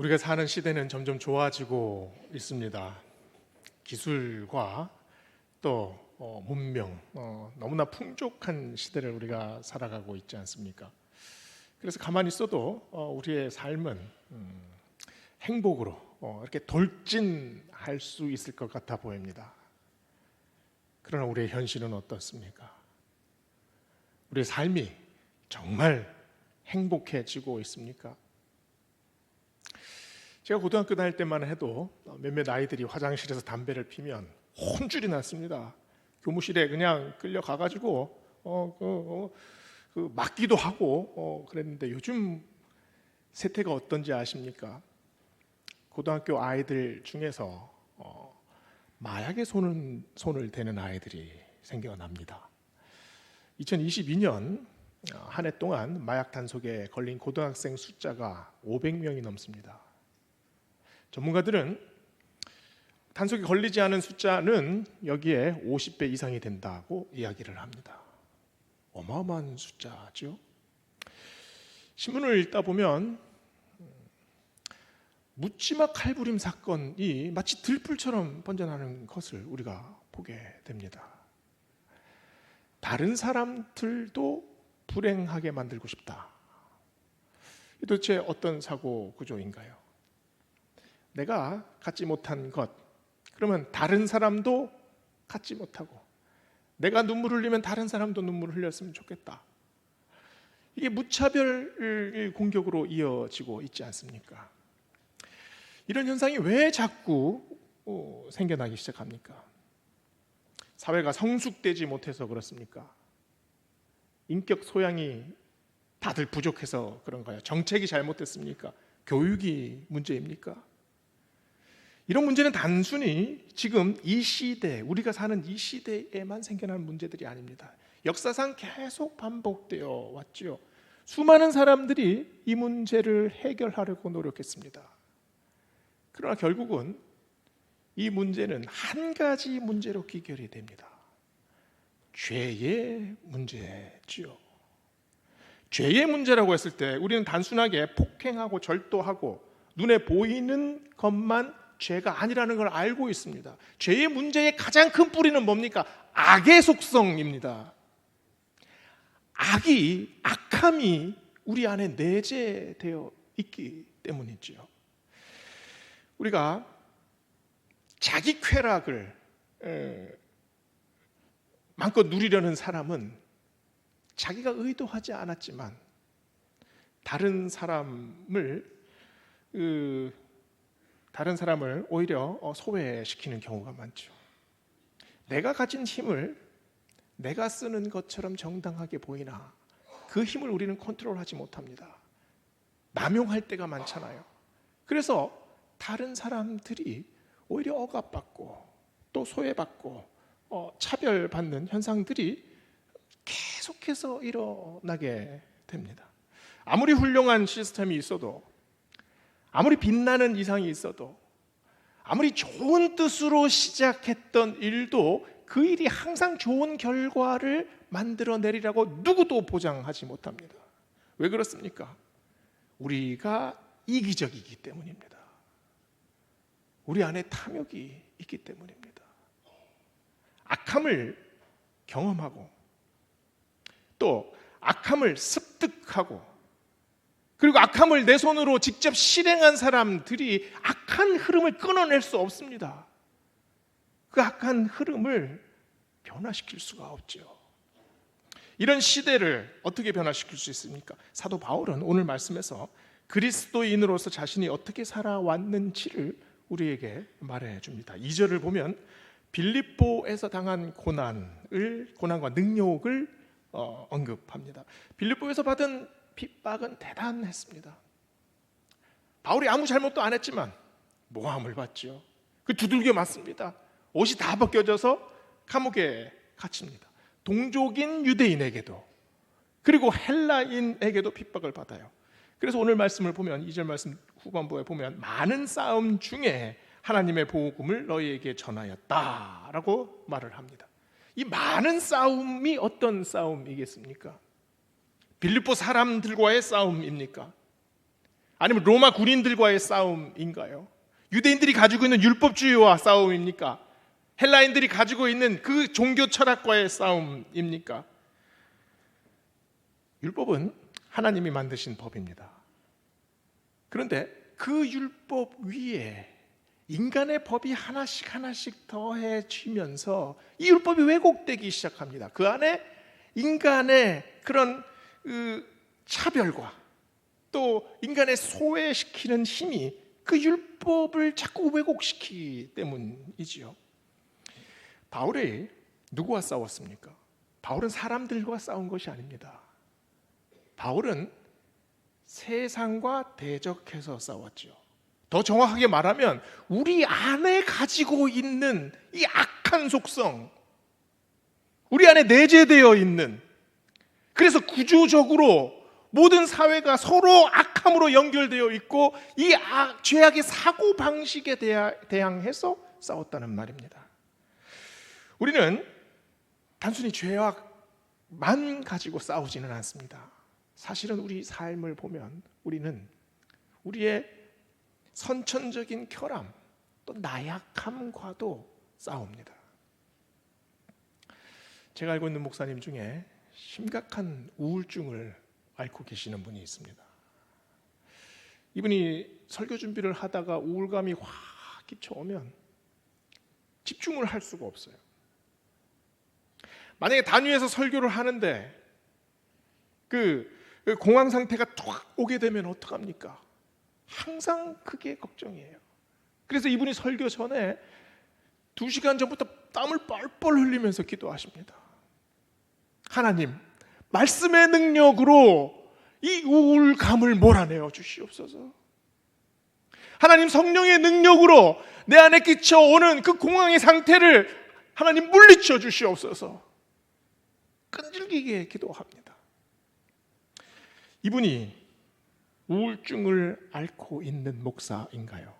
우리가 사는 시대는 점점 좋아지고 있습니다. 기술과 또 문명, 너무나 풍족한 시대를 우리가 살아가고 있지 않습니까? 그래서 가만히 있어도 우리의 삶은 행복으로 이렇게 돌진할 수 있을 것 같아 보입니다. 그러나 우리의 현실은 어떻습니까? 우리의 삶이 정말 행복해지고 있습니까? 제가 고등학교 다닐 때만 해도 몇몇 아이들이 화장실에서 담배를 피면 혼쭐이 났습니다. 교무실에 그냥 끌려가가지고 맞기도 하고 그랬는데 요즘 세태가 어떤지 아십니까? 고등학교 아이들 중에서 마약에 손을 대는 아이들이 생겨납니다. 2022년 한 해 동안 마약 단속에 걸린 고등학생 숫자가 500명이 넘습니다. 전문가들은 단속에 걸리지 않은 숫자는 여기에 50배 이상이 된다고 이야기를 합니다. 어마어마한 숫자죠. 신문을 읽다 보면 묻지마 칼부림 사건이 마치 들불처럼 번져나가는 것을 우리가 보게 됩니다. 다른 사람들도 불행하게 만들고 싶다. 이 도대체 어떤 사고 구조인가요? 내가 갖지 못한 것, 그러면 다른 사람도 갖지 못하고, 내가 눈물 흘리면 다른 사람도 눈물을 흘렸으면 좋겠다. 이게 무차별 공격으로 이어지고 있지 않습니까? 이런 현상이 왜 자꾸 생겨나기 시작합니까? 사회가 성숙되지 못해서 그렇습니까? 인격 소양이 다들 부족해서 그런가요? 정책이 잘못됐습니까? 교육이 문제입니까? 이런 문제는 단순히 지금 이 시대, 우리가 사는 이 시대에만 생겨난 문제들이 아닙니다. 역사상 계속 반복되어 왔죠. 수많은 사람들이 이 문제를 해결하려고 노력했습니다. 그러나 결국은 이 문제는 한 가지 문제로 귀결이 됩니다. 죄의 문제지요. 죄의 문제라고 했을 때 우리는 단순하게 폭행하고 절도하고 눈에 보이는 것만 죄가 아니라는 걸 알고 있습니다. 죄의 문제의 가장 큰 뿌리는 뭡니까? 악의 속성입니다. 악함이 우리 안에 내재되어 있기 때문이죠. 우리가 자기 쾌락을 마음껏 누리려는 사람은 자기가 의도하지 않았지만 다른 사람을 오히려 소외시키는 경우가 많죠. 내가 가진 힘을 내가 쓰는 것처럼 정당하게 보이나 그 힘을 우리는 컨트롤하지 못합니다. 남용할 때가 많잖아요. 그래서 다른 사람들이 오히려 억압받고 또 소외받고 차별받는 현상들이 계속해서 일어나게 됩니다. 아무리 훌륭한 시스템이 있어도, 아무리 빛나는 이상이 있어도, 아무리 좋은 뜻으로 시작했던 일도 그 일이 항상 좋은 결과를 만들어내리라고 누구도 보장하지 못합니다. 왜 그렇습니까? 우리가 이기적이기 때문입니다. 우리 안에 탐욕이 있기 때문입니다. 악함을 경험하고 또 악함을 습득하고 그리고 악함을 내 손으로 직접 실행한 사람들이 악한 흐름을 끊어낼 수 없습니다. 그 악한 흐름을 변화시킬 수가 없죠. 이런 시대를 어떻게 변화시킬 수 있습니까? 사도 바울은 오늘 말씀에서 그리스도인으로서 자신이 어떻게 살아왔는지를 우리에게 말해줍니다. 2절을 보면 빌립보에서 당한 고난과 능욕을 언급합니다. 빌립보에서 받은 핍박은 대단했습니다. 바울이 아무 잘못도 안 했지만 모함을 받죠. 그 두들겨 맞습니다. 옷이 다 벗겨져서 감옥에 갇힙니다. 동족인 유대인에게도 그리고 헬라인에게도 핍박을 받아요. 그래서 오늘 말씀을 보면 2절 말씀 후반부에 보면 많은 싸움 중에 하나님의 복음을 너희에게 전하였다라고 말을 합니다. 이 많은 싸움이 어떤 싸움이겠습니까? 빌립보 사람들과의 싸움입니까? 아니면 로마 군인들과의 싸움인가요? 유대인들이 가지고 있는 율법주의와 싸움입니까? 헬라인들이 가지고 있는 그 종교 철학과의 싸움입니까? 율법은 하나님이 만드신 법입니다. 그런데 그 율법 위에 인간의 법이 하나씩 하나씩 더해지면서 이 율법이 왜곡되기 시작합니다. 그 안에 인간의 그런 차별과 또 인간의 소외시키는 힘이 그 율법을 자꾸 왜곡시키기 때문이지요. 바울이 누구와 싸웠습니까? 바울은 사람들과 싸운 것이 아닙니다. 바울은 세상과 대적해서 싸웠죠. 더 정확하게 말하면 우리 안에 가지고 있는 이 악한 속성, 우리 안에 내재되어 있는, 그래서 구조적으로 모든 사회가 서로 악함으로 연결되어 있고 이 죄악의 사고방식에 대항해서 싸웠다는 말입니다. 우리는 단순히 죄악만 가지고 싸우지는 않습니다. 사실은 우리 삶을 보면 우리는 우리의 선천적인 결함 또 나약함과도 싸웁니다. 제가 알고 있는 목사님 중에 심각한 우울증을 앓고 계시는 분이 있습니다. 이분이 설교 준비를 하다가 우울감이 확 끼쳐오면 집중을 할 수가 없어요. 만약에 단위에서 설교를 하는데 그 공황 상태가 툭 오게 되면 어떡합니까? 항상 그게 걱정이에요. 그래서 이분이 설교 전에 2시간 전부터 땀을 뻘뻘 흘리면서 기도하십니다. 하나님, 말씀의 능력으로 이 우울감을 몰아내어 주시옵소서. 하나님, 성령의 능력으로 내 안에 끼쳐오는 그 공황의 상태를 하나님 물리쳐 주시옵소서. 끈질기게 기도합니다. 이분이 우울증을 앓고 있는 목사인가요?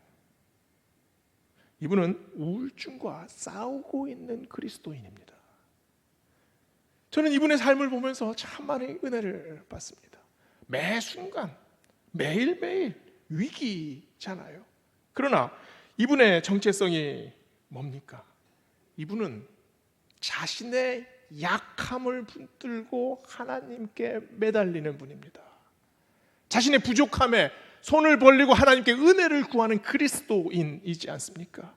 이분은 우울증과 싸우고 있는 그리스도인입니다. 저는 이분의 삶을 보면서 참 많은 은혜를 받습니다. 매 순간, 매일매일 위기잖아요. 그러나 이분의 정체성이 뭡니까? 이분은 자신의 약함을 붙들고 하나님께 매달리는 분입니다. 자신의 부족함에 손을 벌리고 하나님께 은혜를 구하는 그리스도인이지 않습니까?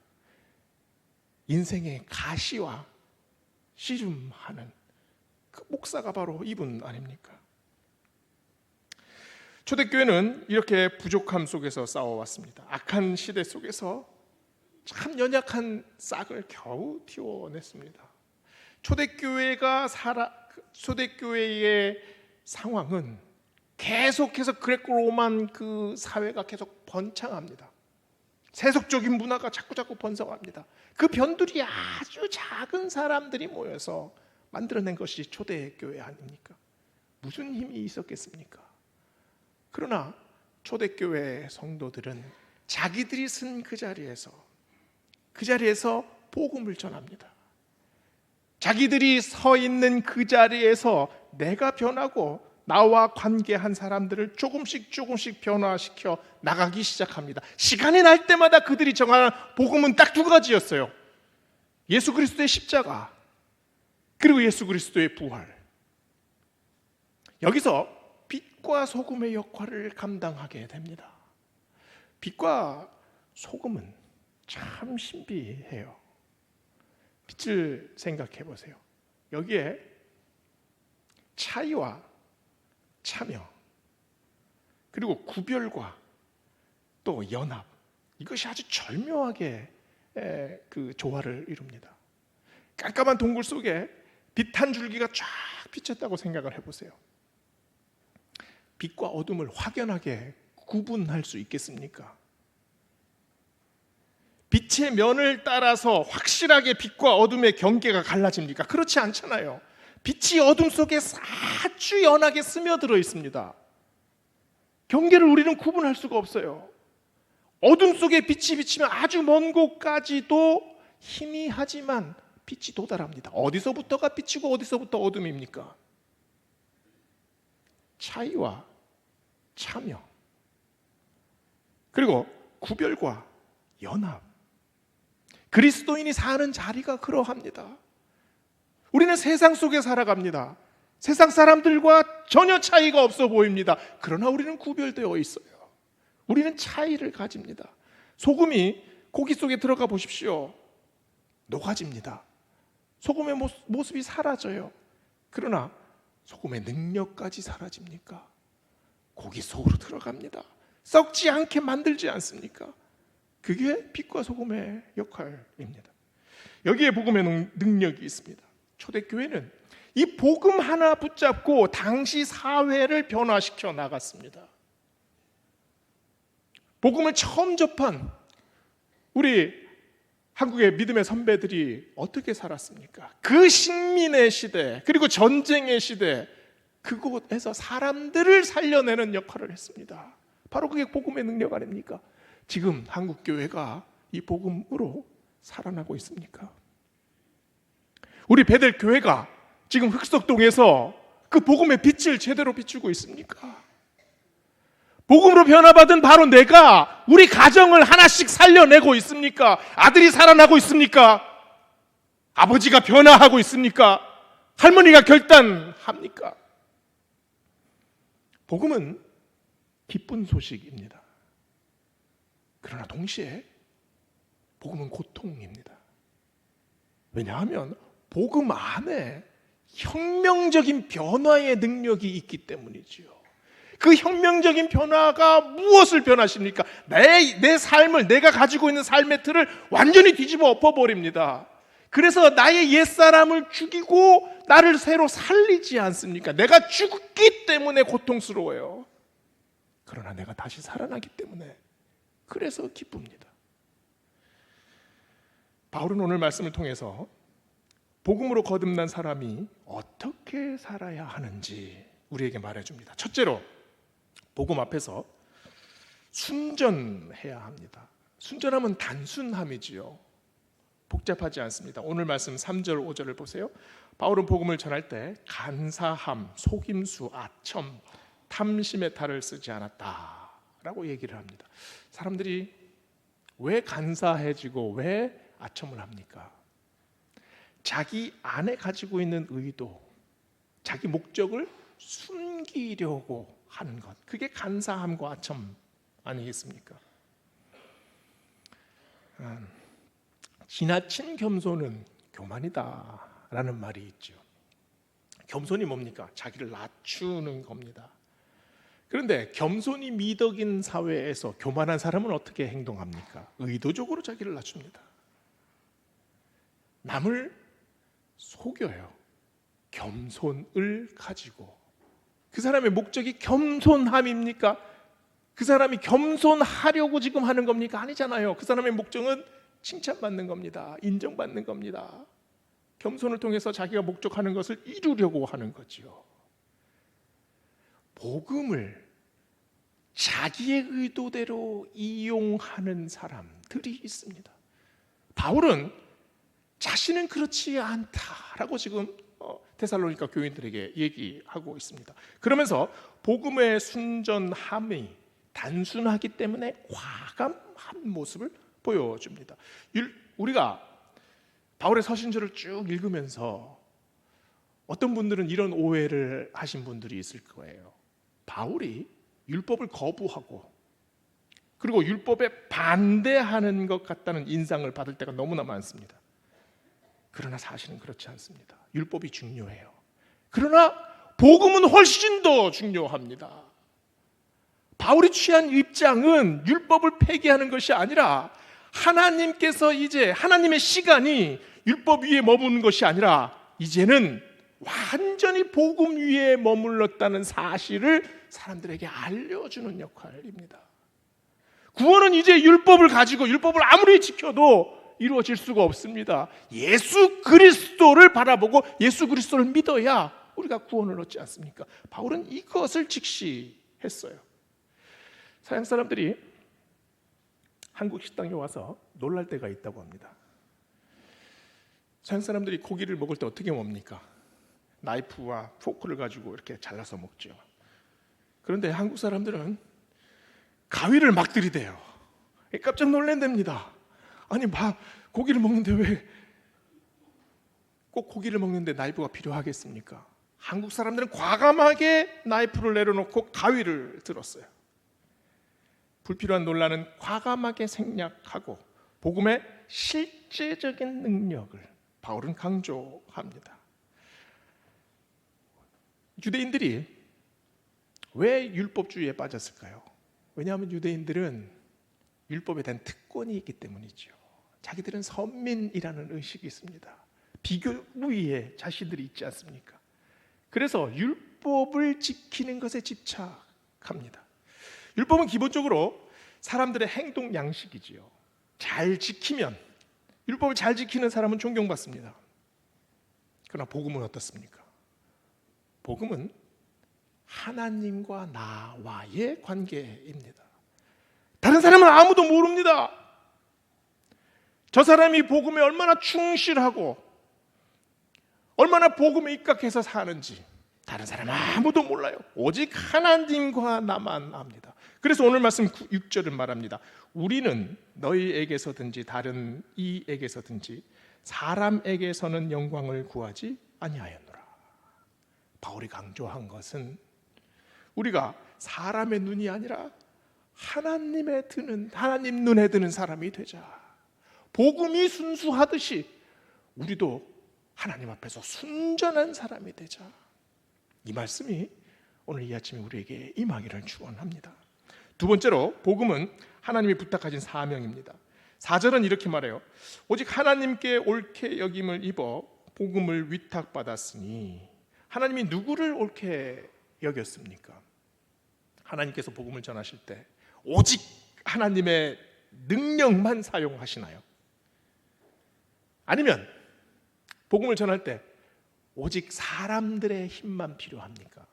인생의 가시와 씨름하는 그 목사가 바로 이분 아닙니까? 초대교회는 이렇게 부족함 속에서 싸워왔습니다. 악한 시대 속에서 참 연약한 싹을 겨우 틔워냈습니다. 초대교회의 상황은 계속해서 그레코로만 그 사회가 계속 번창합니다. 세속적인 문화가 자꾸자꾸 번성합니다. 그 변두리 아주 작은 사람들이 모여서 만들어낸 것이 초대교회 아닙니까? 무슨 힘이 있었겠습니까? 그러나 초대교회 성도들은 자기들이 쓴 그 자리에서 복음을 전합니다. 자기들이 서 있는 그 자리에서 내가 변하고 나와 관계한 사람들을 조금씩 변화시켜 나가기 시작합니다. 시간이 날 때마다 그들이 정하는 복음은 딱 2가지였어요. 예수 그리스도의 십자가, 그리고 예수 그리스도의 부활. 여기서 빛과 소금의 역할을 감당하게 됩니다. 빛과 소금은 참 신비해요. 빛을 생각해 보세요. 여기에 차이와 참여, 그리고 구별과 또 연합, 이것이 아주 절묘하게 그 조화를 이룹니다. 깜깜한 동굴 속에 빛 한 줄기가 쫙 비쳤다고 생각을 해보세요. 빛과 어둠을 확연하게 구분할 수 있겠습니까? 빛의 면을 따라서 확실하게 빛과 어둠의 경계가 갈라집니까? 그렇지 않잖아요. 빛이 어둠 속에 아주 연하게 스며들어 있습니다. 경계를 우리는 구분할 수가 없어요. 어둠 속에 빛이 비치면 아주 먼 곳까지도 희미하지만 빛이 도달합니다. 어디서부터가 빛이고 어디서부터 어둠입니까? 차이와 참여, 그리고 구별과 연합. 그리스도인이 사는 자리가 그러합니다. 우리는 세상 속에 살아갑니다. 세상 사람들과 전혀 차이가 없어 보입니다. 그러나 우리는 구별되어 있어요. 우리는 차이를 가집니다. 소금이 고기 속에 들어가 보십시오. 녹아집니다. 소금의 모습이 사라져요. 그러나 소금의 능력까지 사라집니까? 고기 속으로 들어갑니다. 썩지 않게 만들지 않습니까? 그게 빛과 소금의 역할입니다. 여기에 복음의 능력이 있습니다. 초대교회는 이 복음 하나 붙잡고 당시 사회를 변화시켜 나갔습니다. 복음을 처음 접한 우리 한국의 믿음의 선배들이 어떻게 살았습니까? 그 식민의 시대, 그리고 전쟁의 시대, 그곳에서 사람들을 살려내는 역할을 했습니다. 바로 그게 복음의 능력 아닙니까? 지금 한국 교회가 이 복음으로 살아나고 있습니까? 우리 베델 교회가 지금 흑석동에서 그 복음의 빛을 제대로 비추고 있습니까? 복음으로 변화받은 바로 내가 우리 가정을 하나씩 살려내고 있습니까? 아들이 살아나고 있습니까? 아버지가 변화하고 있습니까? 할머니가 결단합니까? 복음은 기쁜 소식입니다. 그러나 동시에 복음은 고통입니다. 왜냐하면 복음 안에 혁명적인 변화의 능력이 있기 때문이지요. 그 혁명적인 변화가 무엇을 변화십니까? 내 삶을, 내가 가지고 있는 삶의 틀을 완전히 뒤집어 엎어버립니다. 그래서 나의 옛사람을 죽이고 나를 새로 살리지 않습니까? 내가 죽기 때문에 고통스러워요. 그러나 내가 다시 살아나기 때문에 그래서 기쁩니다. 바울은 오늘 말씀을 통해서 복음으로 거듭난 사람이 어떻게 살아야 하는지 우리에게 말해줍니다. 첫째로 복음 앞에서 순전해야 합니다. 순전함은 단순함이지요. 복잡하지 않습니다. 오늘 말씀 3절 5절을 보세요. 바울은 복음을 전할 때 간사함, 속임수, 아첨, 탐심의 탈을 쓰지 않았다라고 얘기를 합니다. 사람들이 왜 간사해지고 왜 아첨을 합니까? 자기 안에 가지고 있는 의도, 자기 목적을 숨기려고 하는 것, 그게 간사함과 아첨 아니겠습니까? 지나친 겸손은 교만이다라는 말이 있죠. 겸손이 뭡니까? 자기를 낮추는 겁니다. 그런데 겸손이 미덕인 사회에서 교만한 사람은 어떻게 행동합니까? 의도적으로 자기를 낮춥니다. 남을 속여요. 겸손을 가지고. 그 사람의 목적이 겸손함입니까? 그 사람이 겸손하려고 지금 하는 겁니까? 아니잖아요. 그 사람의 목적은 칭찬받는 겁니다. 인정받는 겁니다. 겸손을 통해서 자기가 목적하는 것을 이루려고 하는 거지요. 복음을 자기의 의도대로 이용하는 사람들이 있습니다. 바울은 자신은 그렇지 않다라고 지금 데살로니가 교인들에게 얘기하고 있습니다. 그러면서 복음의 순전함이 단순하기 때문에 과감한 모습을 보여줍니다. 우리가 바울의 서신서를 쭉 읽으면서 어떤 분들은 이런 오해를 하신 분들이 있을 거예요. 바울이 율법을 거부하고 그리고 율법에 반대하는 것 같다는 인상을 받을 때가 너무나 많습니다. 그러나 사실은 그렇지 않습니다. 율법이 중요해요. 그러나 복음은 훨씬 더 중요합니다. 바울이 취한 입장은 율법을 폐기하는 것이 아니라 하나님께서 이제 하나님의 시간이 율법 위에 머무는 것이 아니라 이제는 완전히 복음 위에 머물렀다는 사실을 사람들에게 알려주는 역할입니다. 구원은 이제 율법을 가지고 율법을 아무리 지켜도 이루어질 수가 없습니다. 예수 그리스도를 바라보고 예수 그리스도를 믿어야 우리가 구원을 얻지 않습니까? 바울은 이것을 직시했어요. 서양 사람들이 한국 식당에 와서 놀랄 때가 있다고 합니다. 서양 사람들이 고기를 먹을 때 어떻게 먹습니까? 나이프와 포크를 가지고 이렇게 잘라서 먹죠. 그런데 한국 사람들은 가위를 막 들이대요. 깜짝 놀란답니다. 아니 고기를 먹는데 왜 꼭 고기를 먹는데 나이프가 필요하겠습니까? 한국 사람들은 과감하게 나이프를 내려놓고 가위를 들었어요. 불필요한 논란은 과감하게 생략하고 복음의 실제적인 능력을 바울은 강조합니다. 유대인들이 왜 율법주의에 빠졌을까요? 왜냐하면 유대인들은 율법에 대한 특권이 있기 때문이죠. 자기들은 선민이라는 의식이 있습니다. 비교 우위에 자신들이 있지 않습니까? 그래서 율법을 지키는 것에 집착합니다. 율법은 기본적으로 사람들의 행동 양식이지요. 잘 지키면, 율법을 잘 지키는 사람은 존경받습니다. 그러나 복음은 어떻습니까? 복음은 하나님과 나와의 관계입니다. 다른 사람은 아무도 모릅니다. 저 사람이 복음에 얼마나 충실하고 얼마나 복음에 입각해서 사는지 다른 사람 아무도 몰라요. 오직 하나님과 나만 압니다. 그래서 오늘 말씀 6절은 말합니다. 우리는 너희에게서든지 다른 이에게서든지 사람에게서는 영광을 구하지 아니하였노라. 바울이 강조한 것은 우리가 사람의 눈이 아니라 하나님 눈에 드는 사람이 되자. 복음이 순수하듯이 우리도 하나님 앞에서 순전한 사람이 되자. 이 말씀이 오늘 이 아침에 우리에게 임하기를 축원합니다. 두 번째로 복음은 하나님이 부탁하신 사명입니다. 4절은 이렇게 말해요. 오직 하나님께 옳게 여김을 입어 복음을 위탁받았으니. 하나님이 누구를 옳게 여겼습니까? 하나님께서 복음을 전하실 때 오직 하나님의 능력만 사용하시나요? 아니면 복음을 전할 때 오직 사람들의 힘만 필요합니까?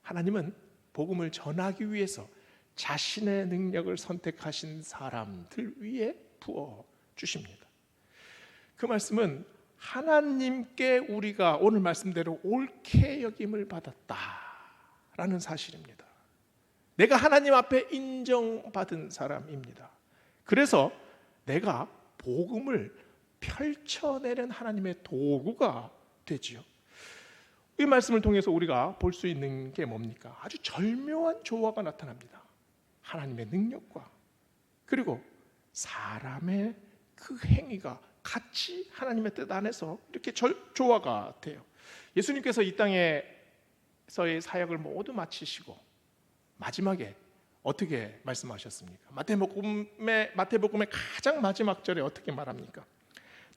하나님은 복음을 전하기 위해서 자신의 능력을 선택하신 사람들 위에 부어 주십니다. 그 말씀은 하나님께 우리가 오늘 말씀대로 옳게 여김을 받았다라는 사실입니다. 내가 하나님 앞에 인정받은 사람입니다. 그래서 내가 복음을 펼쳐내는 하나님의 도구가 되지요. 이 말씀을 통해서 우리가 볼 수 있는 게 뭡니까? 아주 절묘한 조화가 나타납니다. 하나님의 능력과 그리고 사람의 그 행위가 같이 하나님의 뜻 안에서 이렇게 조화가 돼요. 예수님께서 이 땅에서의 사역을 모두 마치시고 마지막에 어떻게 말씀하셨습니까? 마태복음의 가장 마지막 절에 어떻게 말합니까?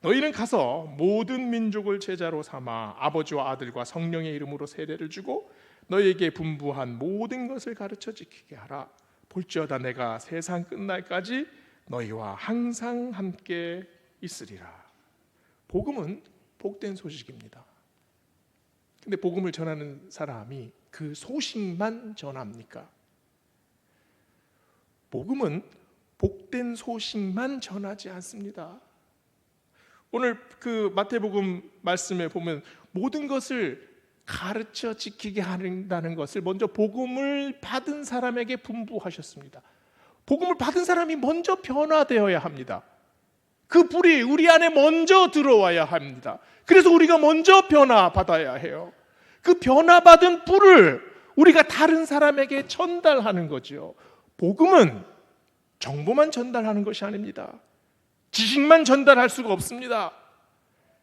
너희는 가서 모든 민족을 제자로 삼아 아버지와 아들과 성령의 이름으로 세례를 주고 너희에게 분부한 모든 것을 가르쳐 지키게 하라. 볼지어다 내가 세상 끝날까지 너희와 항상 함께 있으리라. 복음은 복된 소식입니다. 근데 복음을 전하는 사람이 그 소식만 전합니까? 복음은 복된 소식만 전하지 않습니다. 오늘 그 마태복음 말씀에 보면 모든 것을 가르쳐 지키게 한다는 것을 먼저 복음을 받은 사람에게 분부하셨습니다. 복음을 받은 사람이 먼저 변화되어야 합니다. 그 불이 우리 안에 먼저 들어와야 합니다. 그래서 우리가 먼저 변화받아야 해요. 그 변화받은 불을 우리가 다른 사람에게 전달하는 거죠. 복음은 정보만 전달하는 것이 아닙니다. 지식만 전달할 수가 없습니다.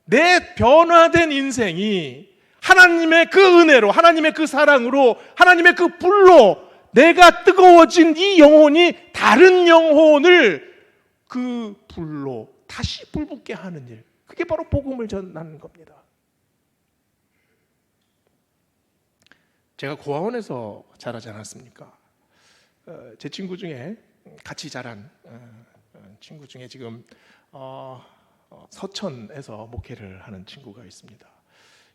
내 변화된 인생이 하나님의 그 은혜로, 하나님의 그 사랑으로, 하나님의 그 불로 내가 뜨거워진 이 영혼이 다른 영혼을 그 불로 다시 불붙게 하는 일, 그게 바로 복음을 전하는 겁니다. 제가 고아원에서 자라지 않았습니까? 제 친구 중에 같이 자란 친구 중에 지금 서천에서 목회를 하는 친구가 있습니다.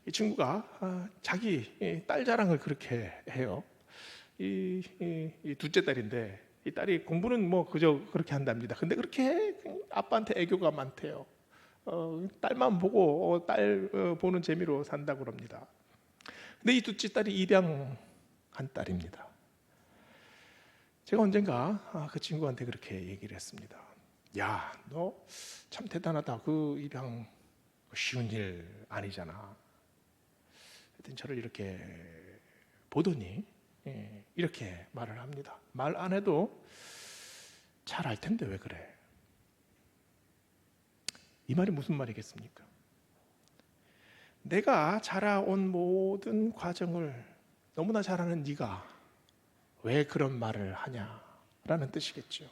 이 친구가 자기 딸 자랑을 그렇게 해요. 이 둘째 딸인데 이 딸이 공부는 뭐 그저 그렇게 한답니다. 근데 그렇게 아빠한테 애교가 많대요. 딸만 보고 딸 보는 재미로 산다고 합니다. 근데 이 둘째 딸이 입양한 딸입니다. 제가 언젠가 그 친구한테 그렇게 얘기를 했습니다. 야, 너 참 대단하다. 그 입양 쉬운 일 아니잖아. 하여튼 저를 이렇게 보더니 이렇게 말을 합니다. 말 안 해도 잘 알 텐데 왜 그래? 이 말이 무슨 말이겠습니까? 내가 자라온 모든 과정을 너무나 잘 아는 네가 왜 그런 말을 하냐라는 뜻이겠죠.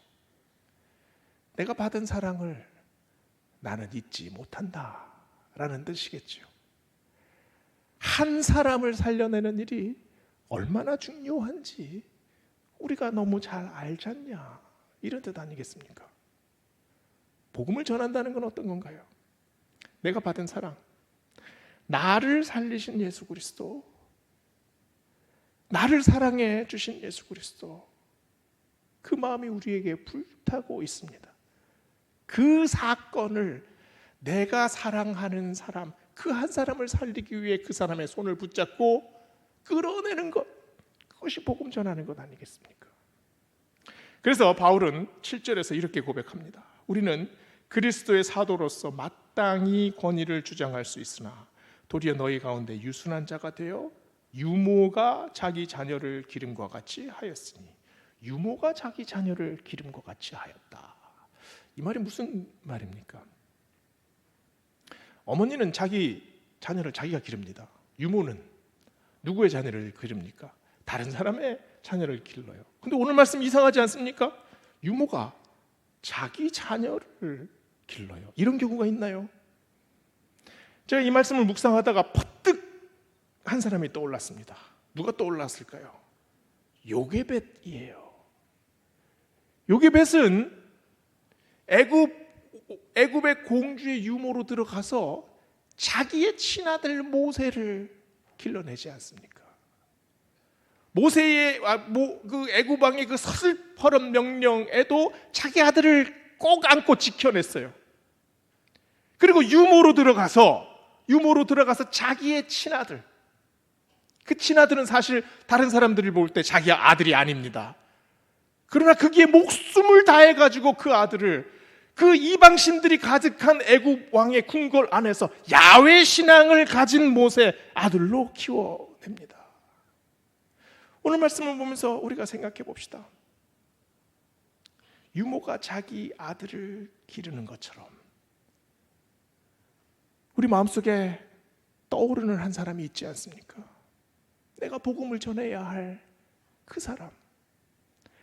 내가 받은 사랑을 나는 잊지 못한다라는 뜻이겠죠. 한 사람을 살려내는 일이 얼마나 중요한지 우리가 너무 잘 알지 않냐, 이런 뜻 아니겠습니까? 복음을 전한다는 건 어떤 건가요? 내가 받은 사랑, 나를 살리신 예수 그리스도, 나를 사랑해 주신 예수 그리스도, 그 마음이 우리에게 불타고 있습니다. 그 사건을 내가 사랑하는 사람, 그 한 사람을 살리기 위해 그 사람의 손을 붙잡고 끌어내는 것, 그것이 복음 전하는 것 아니겠습니까? 그래서 바울은 7절에서 이렇게 고백합니다. 우리는 그리스도의 사도로서 마땅히 권위를 주장할 수 있으나 도리어 너희 가운데 유순한 자가 되어 유모가 자기 자녀를 기름과 같이 하였으니, 유모가 자기 자녀를 기름과 같이 하였다. 이 말이 무슨 말입니까? 어머니는 자기 자녀를 자기가 기릅니다. 유모는 누구의 자녀를 기릅니까? 다른 사람의 자녀를 길러요. 근데 오늘 말씀 이상하지 않습니까? 유모가 자기 자녀를 길러요. 이런 경우가 있나요? 제가 이 말씀을 묵상하다가 퍼뜩 한 사람이 떠올랐습니다. 누가 떠올랐을까요? 요게벳이에요. 요게벳은 애굽의 공주의 유모로 들어가서 자기의 친아들 모세를 길러내지 않습니까? 모세의 그 애굽 왕의 그 서슬퍼런 명령에도 자기 아들을 꼭 안고 지켜냈어요. 그리고 유모로 들어가서 자기의 친아들, 그 친아들은 사실 다른 사람들이 볼 때 자기 아들이 아닙니다. 그러나 거기에 목숨을 다해가지고 그 아들을 그 이방신들이 가득한 애굽 왕의 궁궐 안에서 야훼 신앙을 가진 모세 아들로 키워냅니다. 오늘 말씀을 보면서 우리가 생각해 봅시다. 유모가 자기 아들을 기르는 것처럼 우리 마음속에 떠오르는 한 사람이 있지 않습니까? 내가 복음을 전해야 할 그 사람,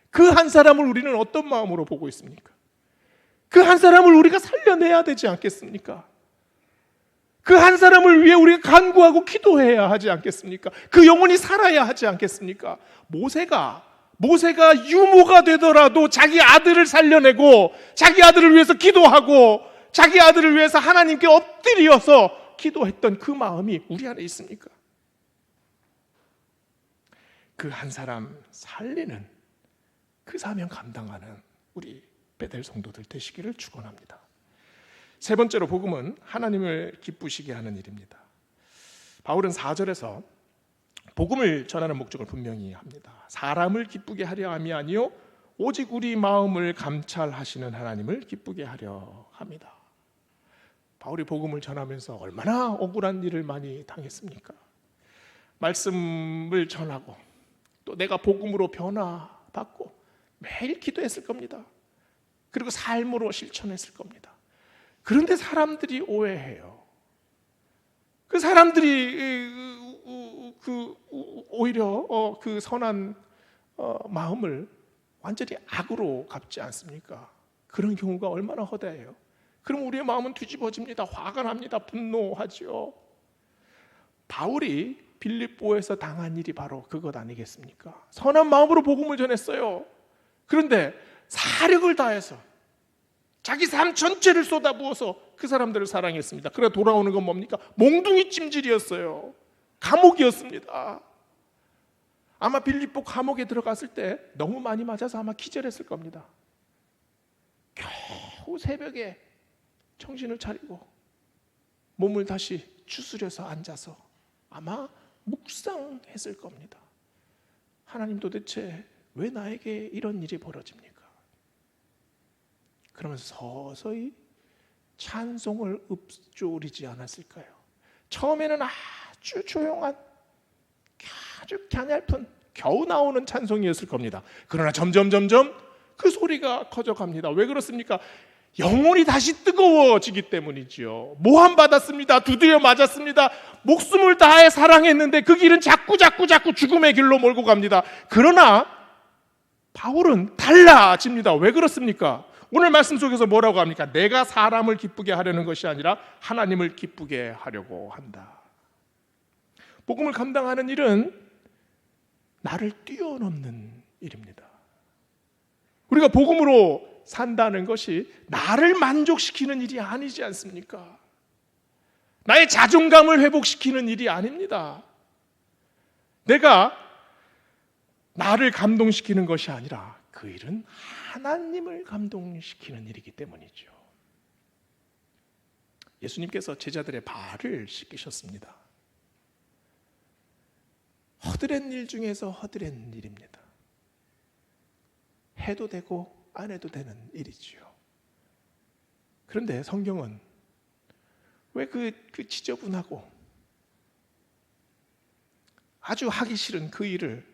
그 한 사람을 우리는 어떤 마음으로 보고 있습니까? 그 한 사람을 우리가 살려내야 되지 않겠습니까? 그 한 사람을 위해 우리가 간구하고 기도해야 하지 않겠습니까? 그 영혼이 살아야 하지 않겠습니까? 모세가 유모가 되더라도 자기 아들을 살려내고 자기 아들을 위해서 기도하고 자기 아들을 위해서 하나님께 엎드려서 기도했던 그 마음이 우리 안에 있습니까? 그 한 사람 살리는 그 사명 감당하는 우리 베델 성도들 되시기를 축원합니다. 세 번째로 복음은 하나님을 기쁘시게 하는 일입니다. 바울은 4절에서 복음을 전하는 목적을 분명히 합니다. 사람을 기쁘게 하려 함이 아니요 오직 우리 마음을 감찰하시는 하나님을 기쁘게 하려 합니다. 바울이 복음을 전하면서 얼마나 억울한 일을 많이 당했습니까? 말씀을 전하고 또 내가 복음으로 변화받고 매일 기도했을 겁니다. 그리고 삶으로 실천했을 겁니다. 그런데 사람들이 오해해요. 그 사람들이 오히려 그 선한 마음을 완전히 악으로 갚지 않습니까? 그런 경우가 얼마나 허다해요. 그럼 우리의 마음은 뒤집어집니다. 화가 납니다. 분노하죠. 바울이 빌립보에서 당한 일이 바로 그것 아니겠습니까? 선한 마음으로 복음을 전했어요. 그런데 사력을 다해서 자기 삶 전체를 쏟아부어서 그 사람들을 사랑했습니다. 그래 돌아오는 건 뭡니까? 몽둥이 찜질이었어요. 감옥이었습니다. 아마 빌립보 감옥에 들어갔을 때 너무 많이 맞아서 아마 기절했을 겁니다. 겨우 새벽에 정신을 차리고 몸을 다시 추스려서 앉아서 아마 묵상했을 겁니다. 하나님 도대체 왜 나에게 이런 일이 벌어집니까? 그러면서 서서히 찬송을 읊조리지 않았을까요? 처음에는 아주 조용한, 아주 갸냘픈, 겨우 나오는 찬송이었을 겁니다. 그러나 점점 그 소리가 커져갑니다. 왜 그렇습니까? 영혼이 다시 뜨거워지기 때문이지요. 모함 받았습니다. 두드려 맞았습니다. 목숨을 다해 사랑했는데 그 길은 자꾸 죽음의 길로 몰고 갑니다. 그러나 바울은 달라집니다. 왜 그렇습니까? 오늘 말씀 속에서 뭐라고 합니까? 내가 사람을 기쁘게 하려는 것이 아니라 하나님을 기쁘게 하려고 한다. 복음을 감당하는 일은 나를 뛰어넘는 일입니다. 우리가 복음으로 산다는 것이 나를 만족시키는 일이 아니지 않습니까? 나의 자존감을 회복시키는 일이 아닙니다. 내가 나를 감동시키는 것이 아니라 그 일은 하나님을 감동시키는 일이기 때문이죠. 예수님께서 제자들의 발을 씻기셨습니다. 허드렛 일 중에서 허드렛 일입니다. 해도 되고 안 해도 되는 일이지요. 그런데 성경은 왜 그 지저분하고 아주 하기 싫은 그 일을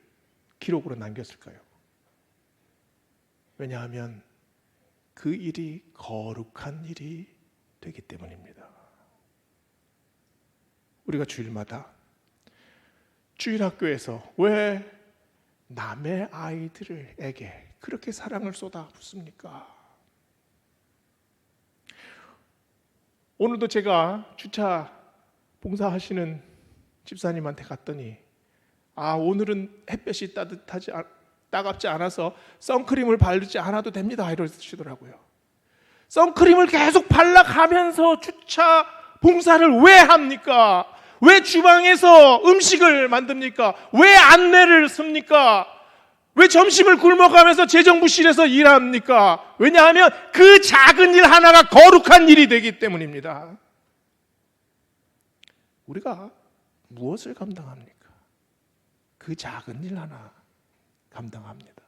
기록으로 남겼을까요? 왜냐하면 그 일이 거룩한 일이 되기 때문입니다. 우리가 주일마다 주일학교에서 왜 남의 아이들에게 그렇게 사랑을 쏟아붓습니까? 오늘도 제가 주차 봉사하시는 집사님한테 갔더니 오늘은 햇볕이 따갑지 않아서 선크림을 바르지 않아도 됩니다 이러시더라고요. 선크림을 계속 발라가면서 주차 봉사를 왜 합니까? 왜 주방에서 음식을 만듭니까? 왜 안내를 씁니까? 왜 점심을 굶어가면서 재정부실에서 일합니까? 왜냐하면 그 작은 일 하나가 거룩한 일이 되기 때문입니다. 우리가 무엇을 감당합니까? 그 작은 일 하나 감당합니다.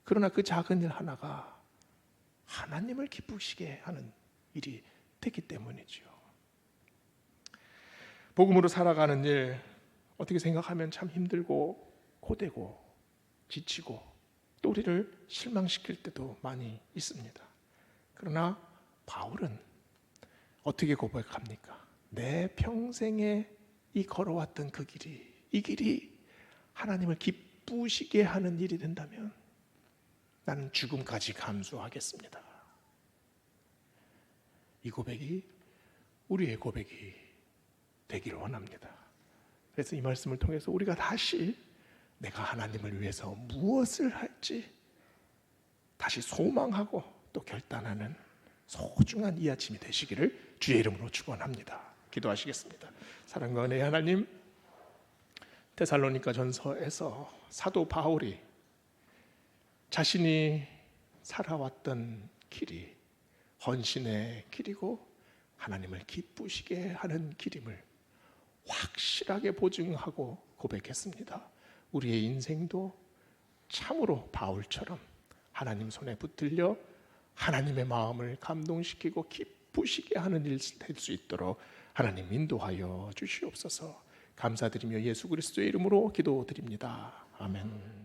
그러나 그 작은 일 하나가 하나님을 기쁘시게 하는 일이 되기 때문이죠. 복음으로 살아가는 일 어떻게 생각하면 참 힘들고 고되고 지치고 또 우리를 실망시킬 때도 많이 있습니다. 그러나 바울은 어떻게 고백합니까? 내 평생에 이 걸어왔던 그 길이, 이 길이 하나님을 기쁘시게 하는 일이 된다면 나는 죽음까지 감수하겠습니다. 이 고백이 우리의 고백이 되기를 원합니다. 그래서 이 말씀을 통해서 우리가 다시 내가 하나님을 위해서 무엇을 할지 다시 소망하고 또 결단하는 소중한 이 아침이 되시기를 주의 이름으로 축원합니다. 기도하시겠습니다. 사랑과 은혜의 하나님, 데살로니가 전서에서 사도 바울이 자신이 살아왔던 길이 헌신의 길이고 하나님을 기쁘시게 하는 길임을 확실하게 보증하고 고백했습니다. 우리의 인생도 참으로 바울처럼 하나님 손에 붙들려 하나님의 마음을 감동시키고 기쁘시게 하는 일 될 수 있도록 하나님 인도하여 주시옵소서. 감사드리며 예수 그리스도의 이름으로 기도드립니다. 아멘.